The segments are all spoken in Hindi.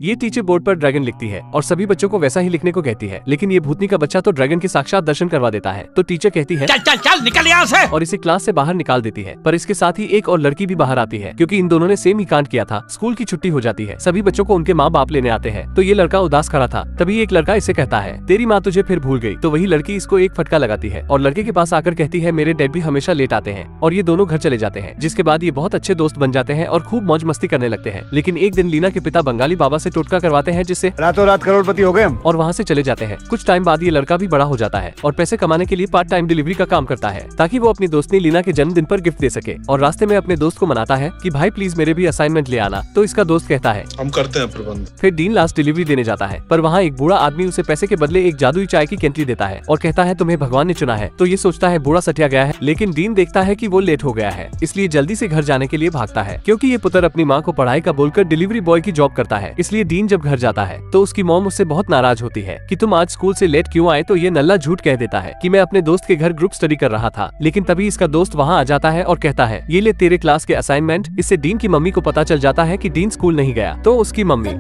ये टीचर बोर्ड पर ड्रैगन लिखती है और सभी बच्चों को वैसा ही लिखने को कहती है, लेकिन ये भूतनी का बच्चा तो ड्रैगन के साक्षात दर्शन करवा देता है। तो टीचर कहती है चल चल चल निकल यहाँ से, और इसे क्लास से बाहर निकाल देती है। पर इसके साथ ही एक और लड़की भी बाहर आती है, क्योंकि इन दोनों ने सेम ही कांड किया था। स्कूल की छुट्टी हो जाती है, सभी बच्चों को उनके माँ बाप लेने आते हैं। तो ये लड़का उदास खड़ा था। तभी एक लड़का इसे कहता है तेरी माँ तुझे फिर भूल गई। तो वही लड़की इसको एक फटका लगाती है और लड़के के पास आकर कहती है मेरे डैड भी हमेशा लेट आते हैं। और ये दोनों घर चले जाते हैं, जिसके बाद ये बहुत अच्छे दोस्त बन जाते हैं और खूब मौज मस्ती करने लगते हैं। लेकिन एक दिन लीना के पिता बंगाली बाबा से टोटका करवाते हैं, जिससे रातों रात करोड़पति हो गए हम। और वहाँ से चले जाते हैं। कुछ टाइम बाद ये लड़का भी बड़ा हो जाता है और पैसे कमाने के लिए पार्ट टाइम डिलीवरी का काम करता है, ताकि वो अपनी दोस्तनी लीना के जन्मदिन पर गिफ्ट दे सके। और रास्ते में अपने दोस्त को मनाता है कि भाई प्लीज मेरे भी असाइनमेंट ले आना। तो इसका दोस्त कहता है हम करते हैं प्रबंध। फिर डीन लास्ट डिलीवरी देने जाता है, पर वहाँ एक बूढ़ा आदमी उसे पैसे के बदले एक जादुई चाय की कैंटी देता है और कहता है तुम्हें भगवान ने चुना है। तो ये सोचता है बूढ़ा सटिया गया है, लेकिन डीन देखता है कि वो लेट हो गया है, इसलिए जल्दी से घर जाने के लिए भागता है, क्योंकि ये पुत्र अपनी माँ को पढ़ाई का बोलकर डिलीवरी बॉय की जॉब करता है। इसलिए डीन जब घर जाता है तो उसकी मॉम उससे बहुत नाराज होती है कि तुम आज स्कूल से लेट क्यों आए। तो ये नल्ला झूठ कह देता है कि मैं अपने दोस्त के घर ग्रुप स्टडी कर रहा था। लेकिन तभी इसका दोस्त वहाँ आ जाता है और कहता है ये ले तेरे क्लास के असाइनमेंट। इससे डीन की मम्मी को पता चल जाता है कि डीन स्कूल नहीं गया। तो उसकी मम्मी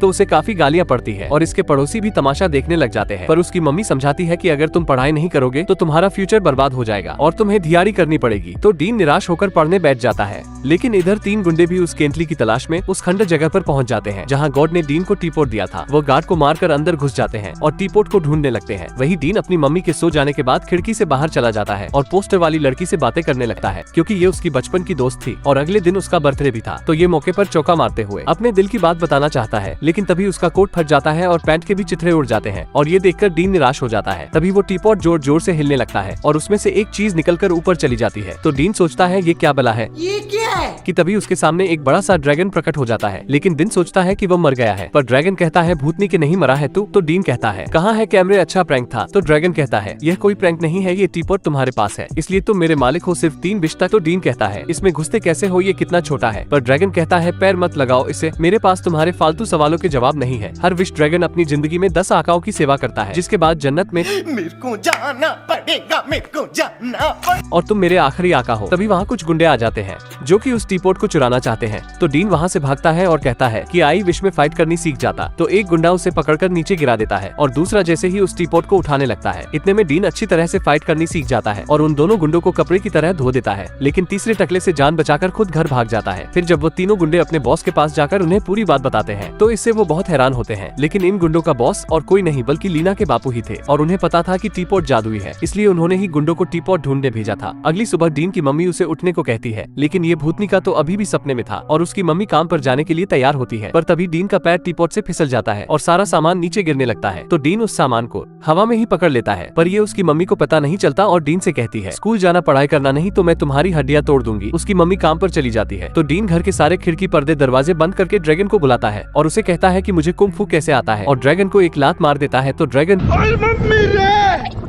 तो उसे काफी गालियाँ पड़ती है और इसके पड़ोसी भी तमाशा देखने लग जाते हैं। पर उसकी मम्मी समझाती है कि अगर तुम पढ़ाई नहीं करोगे तो तुम्हारा फ्यूचर बर्बाद हो जाएगा और तुम्हें धियारी करनी पड़ेगी। तो डीन निराश होकर पढ़ने बैठ जाता है। लेकिन इधर 3 गुंडे भी उस केंटली की तलाश में उस खंडर जगह पर पहुंच जाते हैं, जहां गॉड ने डीन को टीपोट दिया था। वो गार्ड को मारकर अंदर घुस जाते हैं और टीपोट को ढूंढने लगते हैं। वही डीन अपनी मम्मी के सो जाने के बाद खिड़की से बाहर चला जाता है और पोस्टर वाली लड़की से बातें करने लगता है, क्योंकि ये उसकी बचपन की दोस्त थी और अगले दिन उसका बर्थडे भी था। तो ये मौके पर चौका मारते हुए अपने दिल की बात बताना चाहता है, लेकिन तभी उसका कोट फट जाता है और पैंट के भी चिथड़े उड़ जाते हैं और ये देखकर डीन निराश हो जाता है। तभी वो टीपॉट जोर जोर से हिलने लगता है और उसमें से एक चीज निकलकर ऊपर चली जाती है। तो डीन सोचता है ये क्या बला है, ये क्या है? कि तभी उसके सामने एक बड़ा सा ड्रैगन प्रकट हो जाता है। लेकिन डीन सोचता है कि वो मर गया है, पर ड्रैगन कहता है भूतनी के नहीं मरा है तू। तो डीन कहता है कहाँ है कैमरे, अच्छा प्रैंक था। तो ड्रैगन कहता है यह कोई प्रैंक नहीं है, ये टीपॉट तुम्हारे पास है, इसलिए तुम मेरे मालिक हो सिर्फ 3 विश तक। तो डीन कहता है इसमें घुसते कैसे हो, ये कितना छोटा है। पर ड्रैगन कहता है पैर मत लगाओ इसे, मेरे पास तुम्हारे फालतू सवालों के जवाब नहीं है। हर विश ड्रैगन अपनी जिंदगी में 10 आकाओं की सेवा करता है, जिसके बाद जन्नत में मेरे को जाना पड़ेगा, मेरे को जाना पड़ेगा और तुम मेरे आखिरी आका हो। तभी वहाँ कुछ गुंडे आ जाते हैं जो कि उस टीपॉट को चुराना चाहते हैं। तो डीन वहाँ से भागता है और कहता है कि आई विश में फाइट करनी सीख जाता। तो एक गुंडा उसे पकड़कर नीचे गिरा देता है और दूसरा जैसे ही उस टीपॉट को उठाने लगता है। इतने में डीन अच्छी तरह से फाइट करनी सीख जाता है और उन दोनों गुंडों को कपड़े की तरह धो देता है। लेकिन तीसरे टकले से जान बचाकर खुद घर भाग जाता है। फिर जब वो तीनों गुंडे अपने बॉस के पास जाकर उन्हें पूरी बात बताते हैं, तो इससे वो बहुत हैरान होते हैं। लेकिन इन गुंडों का बॉस और कोई नहीं बल्कि लीना के बापू ही थे और उन्हें पता था कि टीपॉट जादुई है, इसलिए उन्होंने ही गुंडों को टीपॉट ढूंढने भेजा था। अगली सुबह डीन की मम्मी उसे उठने को कहती है, लेकिन ये भूतनी का तो अभी भी सपने में था और उसकी मम्मी काम पर जाने के लिए तैयार होती है। पर तभी डीन का पैर टीपॉट से फिसल जाता है और सारा सामान नीचे गिरने लगता है। तो डीन उस सामान को हवा में ही पकड़ लेता है, पर ये उसकी मम्मी को पता नहीं चलता और डीन से कहती है स्कूल जाना पढ़ाई करना नहीं तो मैं तुम्हारी हड्डियां तोड़ दूंगी। उसकी मम्मी काम पर चली जाती है। तो डीन घर के सारे खिड़की पर्दे दरवाजे बंद करके ड्रैगन को बुलाता है और उसे कहता है कि मुझे कुंग फू कैसे आता है और ड्रैगन को एक लात मार देता है। तो ड्रैगन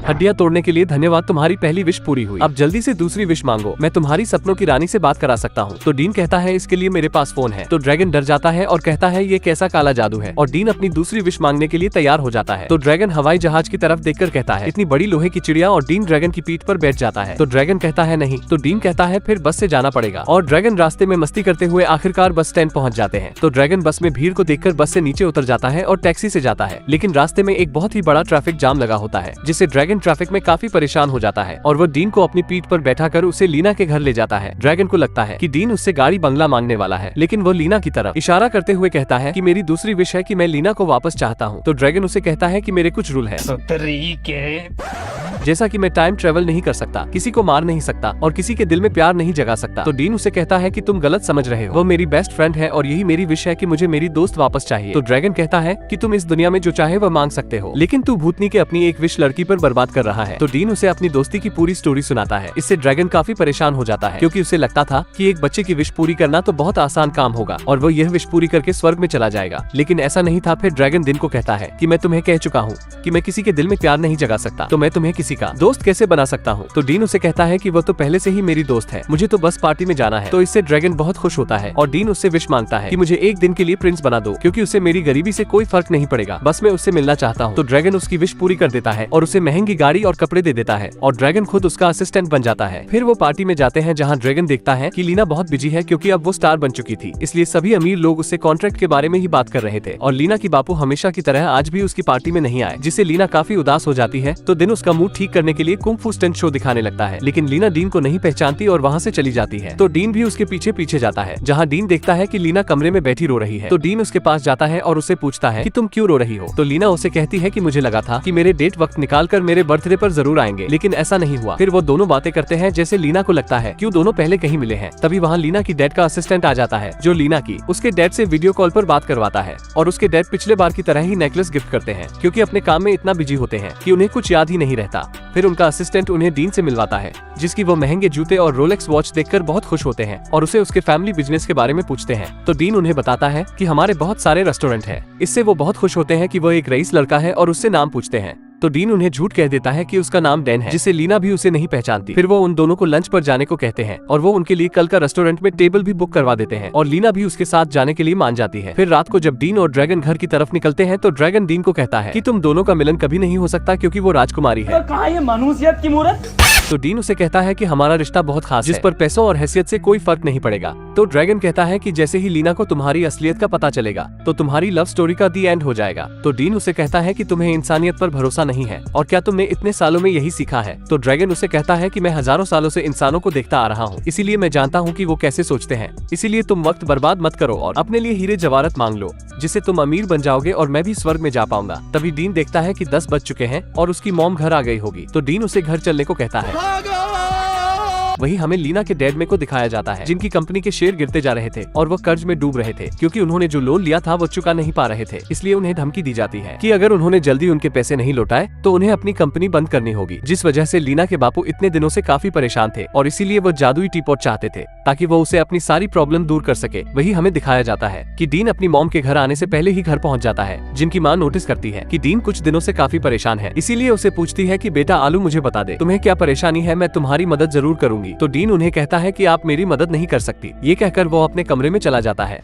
हड्डियां तोड़ने के लिए धन्यवाद, तुम्हारी पहली विश पूरी हुई, अब जल्दी से दूसरी विश मांगो, मैं तुम्हारी सपनों की रानी से बात करा सकता हूँ। तो डीन कहता है इसके लिए मेरे पास फोन है। तो ड्रैगन डर जाता है और कहता है ये कैसा काला जादू है और डीन अपनी दूसरी विश मांगने के लिए तैयार हो जाता है। तो ड्रैगन हवाई जहाज की तरफ देखकर कहता है इतनी बड़ी लोहे की चिड़िया और डीन ड्रैगन की पीठ पर बैठ जाता है। तो ड्रैगन कहता है नहीं। तो डीन कहता है फिर बस से जाना पड़ेगा और ड्रैगन रास्ते में मस्ती करते हुए आखिरकार बस स्टैंड पहुँच जाते हैं। तो ड्रैगन बस में भीड़ को देखकर बस से नीचे उतर जाता है और टैक्सी से जाता है, लेकिन रास्ते में एक बहुत ही बड़ा ट्रैफिक जाम लगा होता है, जिससे ड्रैगन ट्रैफिक में काफी परेशान हो जाता है और वो डीन को अपनी पीठ पर बैठाकर उसे लीना के घर ले जाता है। ड्रैगन को लगता है कि डीन उससे गाड़ी बंगला मांगने वाला है, लेकिन वो लीना की तरफ इशारा करते हुए कहता है कि मेरी दूसरी विश है कि मैं लीना को वापस चाहता हूँ। तो ड्रैगन उसे कहता है कि मेरे कुछ रूल है, जैसा कि मैं टाइम ट्रेवल नहीं कर सकता, किसी को मार नहीं सकता और किसी के दिल में प्यार नहीं जगा सकता। तो डीन उसे कहता है कि तुम गलत समझ रहे हो, वो मेरी बेस्ट फ्रेंड है और यही मेरी विश है कि मुझे मेरी दोस्त वापस चाहिए। तो ड्रैगन कहता है कि तुम इस दुनिया में जो चाहे वह मांग सकते हो, लेकिन तू भूतनी के अपनी एक विश लड़की पर बर्बाद कर रहा है। तो डीन उसे अपनी दोस्ती की पूरी स्टोरी सुनाता है। इससे ड्रैगन काफी परेशान हो जाता है, क्योंकि उसे लगता था कि एक बच्चे की विश पूरी करना तो बहुत आसान काम होगा और वो यह विश पूरी करके स्वर्ग में चला जाएगा, लेकिन ऐसा नहीं था। फिर ड्रैगन दिन को कहता है कि मैं तुम्हें कह चुका हूँ कि मैं किसी के दिल में प्यार नहीं जगा सकता, तो मैं तुम्हें किसी का दोस्त कैसे बना सकता हूँ। तो डीन उसे कहता है कि वो तो पहले से ही मेरी दोस्त है, मुझे तो बस पार्टी में जाना है। तो इससे ड्रैगन बहुत खुश होता है और डीन उससे विश मांगता है कि मुझे एक दिन के लिए प्रिंस बना दो, क्योंकि उसे मेरी गरीबी से कोई फर्क नहीं पड़ेगा, बस मैं उससे मिलना चाहता हूँ। तो ड्रैगन उसकी विश पूरी कर देता है और उसे महंगी गाड़ी और कपड़े दे देता है और ड्रैगन खुद उसका असिस्टेंट बन जाता है। फिर वो पार्टी में जाते हैं जहाँ ड्रैगन देखता है कि लीना बहुत बिजी है, क्योंकि अब वो स्टार बन चुकी थी, इसलिए सभी अमीर लोग उससे कॉन्ट्रैक्ट के बारे में ही बात कर रहे थे। और लीना की बापू हमेशा की तरह आज भी उसकी पार्टी में नहीं आए, जिससे लीना काफी उदास हो जाती है। तो दिन उसका मूड ठीक करने के लिए कुंग फू स्टंट शो दिखाने लगता है, लेकिन लीना डीन को नहीं पहचानती और वहाँ से चली जाती है। तो डीन भी उसके पीछे पीछे जाता है, जहाँ डीन देखता है कि लीना कमरे में बैठी रो रही है। तो डीन उसके पास जाता है और उससे पूछता है कि तुम क्यों रो रही हो। तो लीना उसे कहती है कि मुझे लगा था कि मेरे डेट वक्त निकाल कर मेरे बर्थडे पर जरूर आएंगे, लेकिन ऐसा नहीं हुआ। फिर वो दोनों बातें करते हैं जैसे लीना को लगता है क्यों दोनों पहले कहीं मिले हैं। तभी वहाँ लीना की डैड का असिस्टेंट आ जाता है, जो लीना की उसके डैड से वीडियो कॉल पर बात करवाता है। और उसके डैड पिछले बार की तरह ही नेकलेस गिफ्ट करते हैं, क्योंकि अपने काम में इतना बिजी होते हैं कि उन्हें कुछ याद ही नहीं रहता। फिर उनका असिस्टेंट उन्हें डीन से मिलवाता है, जिसकी वो महंगे जूते और रोलेक्स वॉच देखकर बहुत खुश होते हैं और उसे उसके फैमिली बिजनेस के बारे में पूछते हैं। तो डीन उन्हें बताता है कि हमारे बहुत सारे रेस्टोरेंट हैं। इससे वो बहुत खुश होते हैं कि वो एक रईस लड़का है और उससे नाम पूछते हैं। तो डीन उन्हें झूठ कह देता है कि उसका नाम डैन है, जिससे लीना भी उसे नहीं पहचानती। फिर वो उन दोनों को लंच पर जाने को कहते हैं और वो उनके लिए कल का रेस्टोरेंट में टेबल भी बुक करवा देते हैं और लीना भी उसके साथ जाने के लिए मान जाती है। फिर रात को जब डीन और ड्रैगन घर की तरफ निकलते हैं तो ड्रैगन डीन को कहता है कि तुम दोनों का मिलन कभी नहीं हो सकता, क्योंकि वो राजकुमारी है। कहाँ ये मनुष्यत की मूर्त। तो डीन उसे कहता है कि हमारा रिश्ता बहुत खास है, जिस पर पैसों और हैसियत से कोई फर्क नहीं पड़ेगा। तो ड्रैगन कहता है कि जैसे ही लीना को तुम्हारी असलियत का पता चलेगा तो तुम्हारी लव स्टोरी का दी एंड हो जाएगा। तो डीन उसे कहता है कि तुम्हें इंसानियत पर भरोसा नहीं है और क्या तुमने इतने सालों में यही सीखा है। तो ड्रैगन उसे कहता है कि मैं हजारों सालों से इंसानों को देखता आ रहा हूँ, इसीलिए मैं जानता हूँ कि वो कैसे सोचते हैं। इसीलिए तुम वक्त बर्बाद मत करो और अपने लिए हीरे जवाहरात मांग लो, जिससे तुम अमीर बन जाओगे और मैं भी स्वर्ग में जा पाऊंगा। तभी डीन देखता है कि 10 बज चुके हैं और उसकी मॉम घर आ गई होगी। तो डीन उसे घर चलने को कहता है। वही हमें लीना के डैड में को दिखाया जाता है, जिनकी कंपनी के शेयर गिरते जा रहे थे और वो कर्ज में डूब रहे थे, क्योंकि उन्होंने जो लोन लिया था वो चुका नहीं पा रहे थे। इसलिए उन्हें धमकी दी जाती है कि अगर उन्होंने जल्दी उनके पैसे नहीं लौटाए तो उन्हें अपनी कंपनी बंद करनी होगी, जिस वजह से लीना के बापू इतने दिनों से काफी परेशान थे और इसीलिए वो जादुई टीपॉट चाहते थे ताकि वो उसे अपनी सारी प्रॉब्लम दूर कर सके। वही हमें दिखाया जाता है कि डीन अपनी मॉम के घर आने से पहले ही घर पहुंच जाता है, जिनकी माँ नोटिस करती है कि डीन कुछ दिनों से काफी परेशान है, इसीलिए उसे पूछती है कि बेटा आलू मुझे बता दे तुम्हें क्या परेशानी है, मैं तुम्हारी मदद जरूर करूंगी। तो डीन उन्हें कहता है कि आप मेरी मदद नहीं कर सकती। ये कहकर वो अपने कमरे में चला जाता है।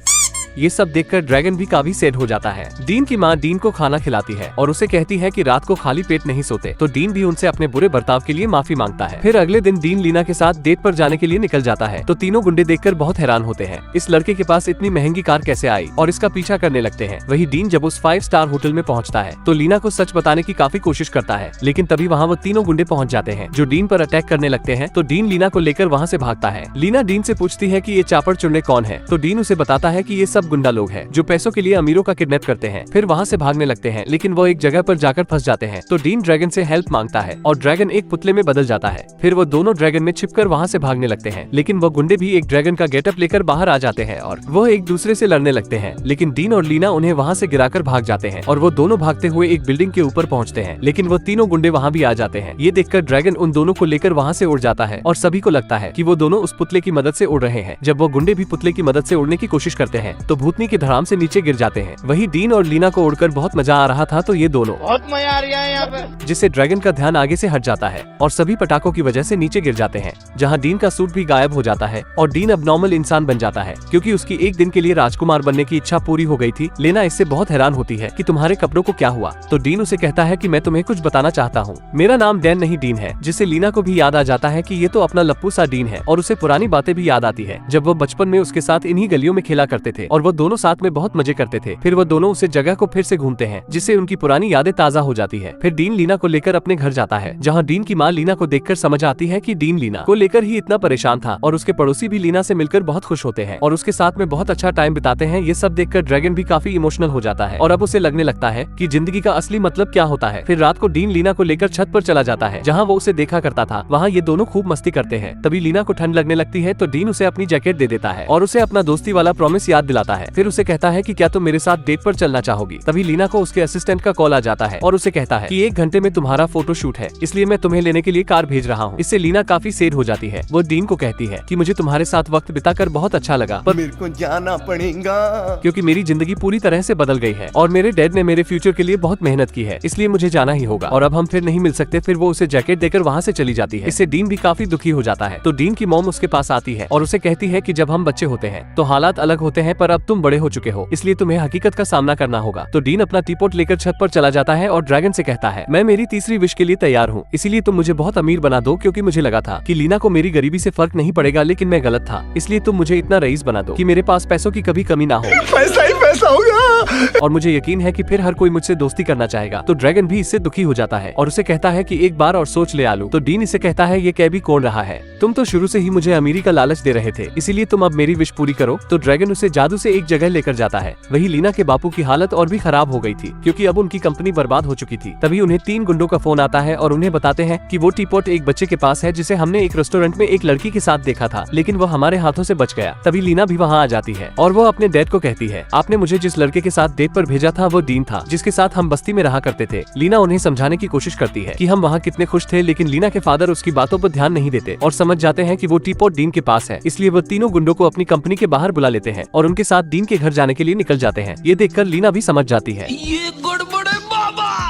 ये सब देखकर ड्रैगन भी काफी सैड हो जाता है। डीन की माँ डीन को खाना खिलाती है और उसे कहती है कि रात को खाली पेट नहीं सोते। तो डीन भी उनसे अपने बुरे बर्ताव के लिए माफी मांगता है। फिर अगले दिन डीन लीना के साथ डेट पर जाने के लिए निकल जाता है। तो तीनों गुंडे देखकर बहुत हैरान होते हैं, इस लड़के के पास इतनी महंगी कार कैसे आई, और इसका पीछा करने लगते हैं। वही डीन जब उस 5 स्टार होटल में पहुंचता है तो लीना को सच बताने की काफी कोशिश करता है, लेकिन तभी वहाँ वो तीनों गुंडे पहुंच जाते हैं जो डीन पर अटैक करने लगते हैं। तो डीन लीना को लेकर वहाँ से भागता है। लीना डीन से पूछती है कि ये चापड़ चुनने कौन है। तो डीन उसे बताता है कि ये सब गुंडा लोग हैं जो पैसों के लिए अमीरों का किडनैप करते हैं। फिर वहाँ से भागने लगते हैं, लेकिन वो एक जगह पर जाकर फंस जाते हैं। तो डीन ड्रैगन से हेल्प मांगता है और ड्रैगन एक पुतले में बदल जाता है। फिर वो दोनों ड्रैगन में छिपकर वहाँ से भागने लगते हैं, लेकिन वो गुंडे भी एक ड्रैगन का गेटअप लेकर बाहर आ जाते हैं और वो एक दूसरे से लड़ने लगते हैं। लेकिन डीन और लीना उन्हें वहाँ से गिराकर भाग जाते हैं और वो दोनों भागते हुए एक बिल्डिंग के ऊपर पहुँचते हैं, लेकिन वो तीनों गुंडे वहाँ भी आ जाते हैं। ये देखकर ड्रैगन उन दोनों को लेकर वहाँ से उड़ जाता है और सभी को लगता है कि वो दोनों उस पुतले की मदद से उड़ रहे हैं। जब वो गुंडे भी पुतले की मदद से उड़ने की कोशिश करते हैं तो भूतनी की धड़ाम से नीचे गिर जाते हैं। वही डीन और लीना को उड़कर बहुत मजा आ रहा था, तो ये दोनों बहुत मजा आ रहा है यहाँ पे, जिससे ड्रैगन का ध्यान आगे से हट जाता है और सभी पटाखों की वजह से नीचे गिर जाते हैं, जहाँ डीन का सूट भी गायब हो जाता है और डीन अब नॉर्मल इंसान बन जाता है, क्योंकि उसकी एक दिन के लिए राजकुमार बनने की इच्छा पूरी हो गई थी। लेना इससे बहुत हैरान होती है कि तुम्हारे कपड़ों को क्या हुआ। तो डीन उसे कहता है कि मैं तुम्हें कुछ बताना चाहता हूँ, मेरा नाम डैन नहीं डीन है, जिससे लीना को भी याद आ जाता है कि ये तो अपना लप्पू सा डीन है और उसे पुरानी बातें भी याद आती है, जब वो बचपन में उसके साथ इन्हीं गलियों में खेला करते थे और वो दोनों साथ में बहुत मजे करते थे। फिर वो दोनों उसे जगह को फिर से घूमते हैं, जिससे उनकी पुरानी यादें ताजा हो जाती है। फिर डीन लीना को लेकर अपने घर जाता है, जहाँ डीन की माँ लीना को देखकर समझ आती है कि डीन लीना को लेकर ही इतना परेशान था, और उसके पड़ोसी भी लीना से मिलकर बहुत खुश होते हैं और उसके साथ में बहुत अच्छा टाइम बिताते हैं। ये सब देखकर ड्रैगन भी काफी इमोशनल हो जाता है और अब उसे लगने लगता है कि जिंदगी का असली मतलब क्या होता है। फिर रात को डीन लीना को लेकर छत पर चला जाता है, जहाँ वो उसे देखा करता था। वहाँ ये दोनों खूब मस्ती करते हैं। तभी लीना को ठंड लगने लगती है तो डीन उसे अपनी जैकेट दे देता है और उसे अपना दोस्ती वाला प्रॉमिस याद दिलाता आता है। फिर उसे कहता है कि क्या तुम मेरे साथ डेट पर चलना चाहोगी। तभी लीना को उसके असिस्टेंट का कॉल आ जाता है और उसे कहता है कि 1 घंटे में तुम्हारा फोटो शूट है, इसलिए मैं तुम्हें लेने के लिए कार भेज रहा हूँ। इससे लीना काफी सैड हो जाती है। वो डीन को कहती है कि मुझे तुम्हारे साथ वक्त बिताकर बहुत अच्छा लगा, पर मेरे को जाना पड़ेगा क्योंकि मेरी जिंदगी पूरी तरह से बदल गई है और मेरे डैड ने मेरे फ्यूचर के लिए बहुत मेहनत की है, इसलिए मुझे जाना ही होगा और अब हम फिर नहीं मिल सकते। फिर वो उसे जैकेट देकर वहाँ से चली जाती है। इससे डीन भी काफी दुखी हो जाता है। तो डीन की मॉम उसके पास आती है और उसे कहती है कि जब हम बच्चे होते हैं तो हालात अलग होते हैं, पर अब तुम बड़े हो चुके हो, इसलिए तुम्हें हकीकत का सामना करना होगा। तो डीन अपना टीपॉट लेकर छत पर चला जाता है और ड्रैगन से कहता है, मैं मेरी तीसरी विश के लिए तैयार हूँ, इसीलिए तुम मुझे बहुत अमीर बना दो, क्योंकि मुझे लगा था कि लीना को मेरी गरीबी से फर्क नहीं पड़ेगा, लेकिन मैं गलत था। इसलिए तुम मुझे इतना रईस बना दो कि मेरे पास पैसों की कभी कमी ना हो। पैसा ही पैसा होगा और मुझे यकीन है कि फिर हर कोई मुझसे दोस्ती करना चाहेगा। तो ड्रैगन भी इससे दुखी हो जाता है और उसे कहता है कि एक बार और सोच ले आलू। तो डीन इसे कहता है, ये कैबी कौन रहा है, तुम तो शुरू से ही मुझे अमीरी का लालच दे रहे थे, इसीलिए तुम अब मेरी विश पूरी करो। तो ड्रैगन उसे जादू से एक जगह लेकर जाता है। वही लीना के बापू की हालत और भी खराब हो गई थी, क्योंकि अब उनकी कंपनी बर्बाद हो चुकी थी। तभी उन्हें 3 गुंडों का फोन आता है और उन्हें बताते हैं कि वो टीपॉट एक बच्चे के पास है, जिसे हमने एक रेस्टोरेंट में एक लड़की के साथ देखा था, लेकिन वो हमारे हाथों से बच गया। तभी लीना भी वहाँ आ जाती है और वो अपने डैड को कहती है, आपने मुझे जिस लड़के के साथ डेट पर भेजा था वो डीन था, जिसके साथ हम बस्ती में रहा करते थे। लीना उन्हें समझाने की कोशिश करती है कि हम वहाँ कितने खुश थे, लेकिन लीना के फादर उसकी बातों पर ध्यान नहीं देते और समझ जाते हैं कि वो टीपॉट डीन के पास है। इसलिए वो तीनों गुंडों को अपनी कंपनी के बाहर बुला लेते हैं और उनके साथ डीन के घर जाने के लिए निकल जाते हैं। ये देखकर लीना भी समझ जाती है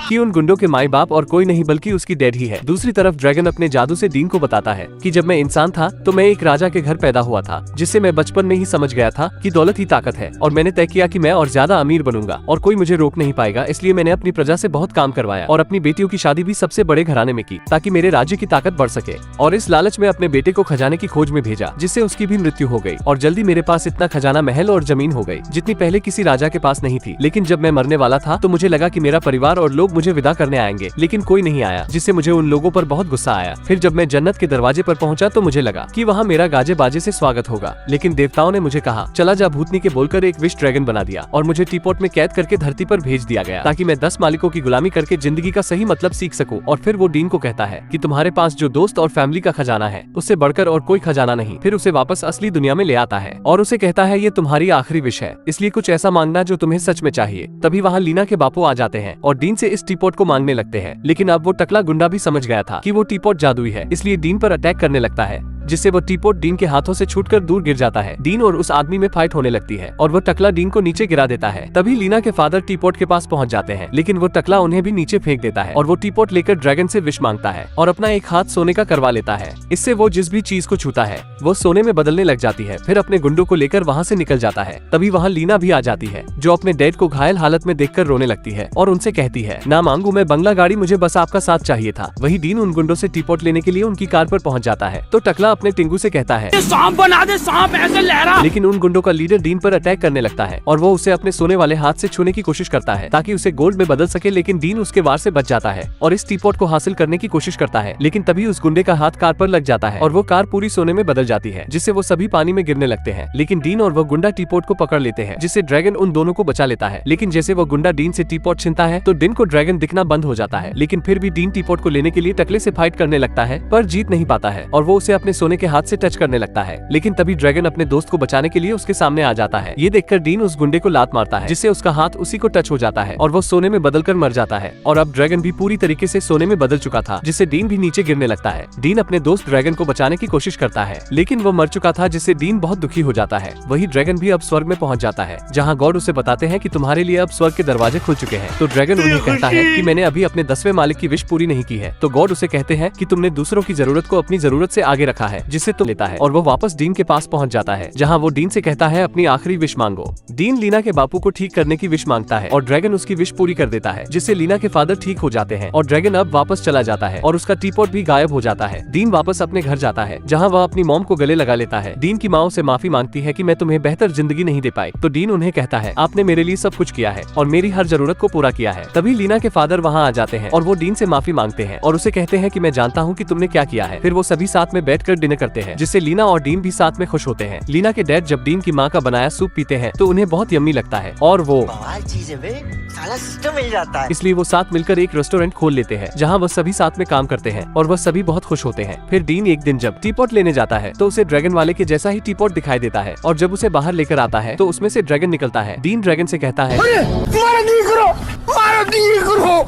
कि उन गुंडों के माई बाप और कोई नहीं बल्कि उसकी डैड ही है। दूसरी तरफ ड्रैगन अपने जादू से डीन को बताता है कि जब मैं इंसान था तो मैं एक राजा के घर पैदा हुआ था, जिससे मैं बचपन में ही समझ गया था कि दौलत ही ताकत है, और मैंने तय किया कि मैं और ज्यादा अमीर बनूंगा और कोई मुझे रोक नहीं पाएगा। इसलिए मैंने अपनी प्रजा से बहुत काम करवाया और अपनी बेटियों की शादी भी सबसे बड़े घराने में की, ताकि मेरे राज्य की ताकत बढ़ सके। और इस लालच में अपने बेटे को खजाने की खोज में भेजा, जिससे उसकी भी मृत्यु हो गई और जल्दी मेरे पास इतना खजाना, महल और जमीन हो गई जितनी पहले किसी राजा के पास नहीं थी। लेकिन जब मैं मरने वाला था तो मुझे लगा कि मेरा परिवार और लोग मुझे विदा करने आएंगे, लेकिन कोई नहीं आया, जिससे मुझे उन लोगों पर बहुत गुस्सा आया। फिर जब मैं जन्नत के दरवाजे पर पहुंचा तो मुझे लगा कि वहाँ मेरा गाजे बाजे से स्वागत होगा, लेकिन देवताओं ने मुझे कहा, चला जा भूतनी के बोलकर एक विश ड्रैगन बना दिया और मुझे टीपॉट में कैद करके धरती पर भेज दिया गया, ताकि मैं 10 मालिकों की गुलामी करके जिंदगी का सही मतलब सीख सकूं। और फिर वो डीन को कहता है कि तुम्हारे पास जो दोस्त और फैमिली का खजाना है, उससे बढ़कर और कोई खजाना नहीं। फिर उसे वापस असली दुनिया में ले आता है और उसे कहता है, ये तुम्हारी आखिरी विश है, इसलिए कुछ ऐसा मांगना जो तुम्हें सच में चाहिए। तभी वहाँ लीना के बापू आ जाते हैं और डीन से इस टीपॉट को मांगने लगते हैं, लेकिन अब वो टकला गुंडा भी समझ गया था कि वो टीपॉट जादुई है, इसलिए डीन पर अटैक करने लगता है, जिससे वो टीपॉट डीन के हाथों से छूटकर दूर गिर जाता है। डीन और उस आदमी में फाइट होने लगती है और वो टकला डीन को नीचे गिरा देता है। तभी लीना के फादर टीपॉट के पास पहुंच जाते हैं, लेकिन वो टकला उन्हें भी नीचे फेंक देता है और वो टीपॉट लेकर ड्रैगन से विश मांगता है और अपना एक हाथ सोने का करवा लेता है। इससे वो जिस भी चीज को छूता है वो सोने में बदलने लग जाती है। फिर अपने गुंडों को लेकर वहाँ से निकल जाता है। तभी वहाँ लीना भी आ जाती है, जो अपने डैड को घायल हालत में देखकर रोने लगती है और उनसे कहती है, ना मांगू मैं बंगला गाड़ी, मुझे बस आपका साथ चाहिए था। वही डीन उन गुंडों से टीपॉट लेने के लिए उनकी कार पर पहुंच जाता है। तो टकला अपने टिंगू से कहता है, सांप बना दे, सांप ऐसे लहरा। लेकिन उन गुंडों का लीडर डीन पर अटैक करने लगता है और वो उसे अपने सोने वाले हाथ से छूने की कोशिश करता है ताकि उसे गोल्ड में बदल सके, लेकिन डीन उसके वार से बच जाता है और इस टीपॉट को हासिल करने की कोशिश करता है। लेकिन तभी उस गुंडे का हाथ कार पर लग जाता है और वो कार पूरी सोने में बदल जाती है, जिससे वो सभी पानी में गिरने लगते हैं। लेकिन डीन और वो गुंडा टीपॉट को पकड़ लेते हैं, जिससे ड्रैगन उन दोनों को बचा लेता है। लेकिन जैसे वो गुंडा डीन से टीपॉट छीनता है तो डीन को ड्रैगन दिखना बंद हो जाता है। लेकिन फिर भी डीन टीपॉट को लेने के लिए टकले से फाइट करने लगता है, पर जीत नहीं पाता है और वो उसे अपने सोने के हाथ से टच करने लगता है। लेकिन तभी ड्रैगन अपने दोस्त को बचाने के लिए उसके सामने आ जाता है। ये देखकर डीन उस गुंडे को लात मारता है, जिससे उसका हाथ उसी को टच हो जाता है और वो सोने में बदलकर मर जाता है। और अब ड्रैगन भी पूरी तरीके से सोने में बदल चुका था, जिससे डीन भी नीचे गिरने लगता है। डीन अपने दोस्त ड्रैगन को बचाने की कोशिश करता है, लेकिन वो मर चुका था, जिससे डीन बहुत दुखी हो जाता है। वही ड्रैगन भी अब स्वर्ग में पहुंच जाता है, जहाँ गॉड उसे बताते हैं कि तुम्हारे लिए अब स्वर्ग के दरवाजे खुल चुके हैं। तो ड्रैगन उन्हें कहता है कि मैंने अभी अपने 10वें मालिक की विश पूरी नहीं की है। तो गॉड उसे कहते हैं कि तुमने दूसरों की जरूरत को अपनी जरूरत से आगे रखा है, जिससे तुम लेता है। और वो वापस डीन के पास पहुंच जाता है, जहाँ वो डीन से कहता है अपनी आखिरी विश मांगो। डीन लीना के बापू को ठीक करने की विश मांगता है और ड्रैगन उसकी विश पूरी कर देता है, जिससे लीना के फादर ठीक हो जाते हैं और ड्रैगन अब वापस चला जाता है और उसका टीपॉट भी गायब हो जाता है। डीन वापस अपने घर जाता है, जहाँ वह अपनी मॉम को गले लगा लेता है। डीन की माँ से माफी मांगती है कि मैं तुम्हें बेहतर जिंदगी नहीं दे पाई। तो डीन उन्हें कहता है, आपने मेरे लिए सब कुछ किया है और मेरी हर जरूरत को पूरा किया है। तभी लीना के फादर वहाँ आ जाते हैं और वो डीन से माफी मांगते हैं और उसे कहते हैं कि मैं जानता हूँ कि तुमने क्या किया है। फिर वो सभी साथ में बैठकर डिनर करते हैं, जिससे लीना और डीन भी साथ में खुश होते हैं। लीना के डैड जब डीन की माँ का बनाया सूप पीते हैं तो उन्हें बहुत यम्मी लगता है और वो बवाल चीज है बे, साला सिस्टम मिल जाता है। इसलिए वो साथ मिलकर एक रेस्टोरेंट खोल लेते हैं जहाँ वह सभी साथ में काम करते हैं और वह सभी बहुत खुश होते हैं। फिर डीन एक दिन जब टीपॉट लेने जाता है तो उसे ड्रैगन वाले के जैसा ही टीपॉट दिखाई देता है और जब उसे बाहर लेकर आता है तो उसमें से ड्रैगन निकलता है। डीन ड्रैगन से कहता है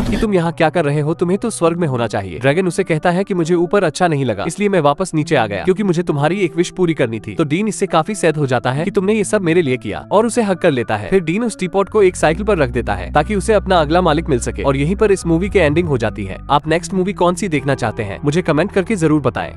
कि तुम यहाँ क्या कर रहे हो, तुम्हें तो स्वर्ग में होना चाहिए। ड्रैगन उसे कहता है कि मुझे ऊपर अच्छा नहीं लगा, इसलिए मैं वापस नीचे आ गया क्योंकि मुझे तुम्हारी एक विश पूरी करनी थी। तो डीन इससे काफी सैड हो जाता है कि तुमने ये सब मेरे लिए किया और उसे हक कर लेता है। फिर डीन उस टीपॉट को एक साइकिल पर रख देता है ताकि उसे अपना अगला मालिक मिल सके और यहीं पर इस मूवी की एंडिंग हो जाती है। आप नेक्स्ट मूवी कौन सी देखना चाहते हैं मुझे कमेंट करके जरूर बताएं।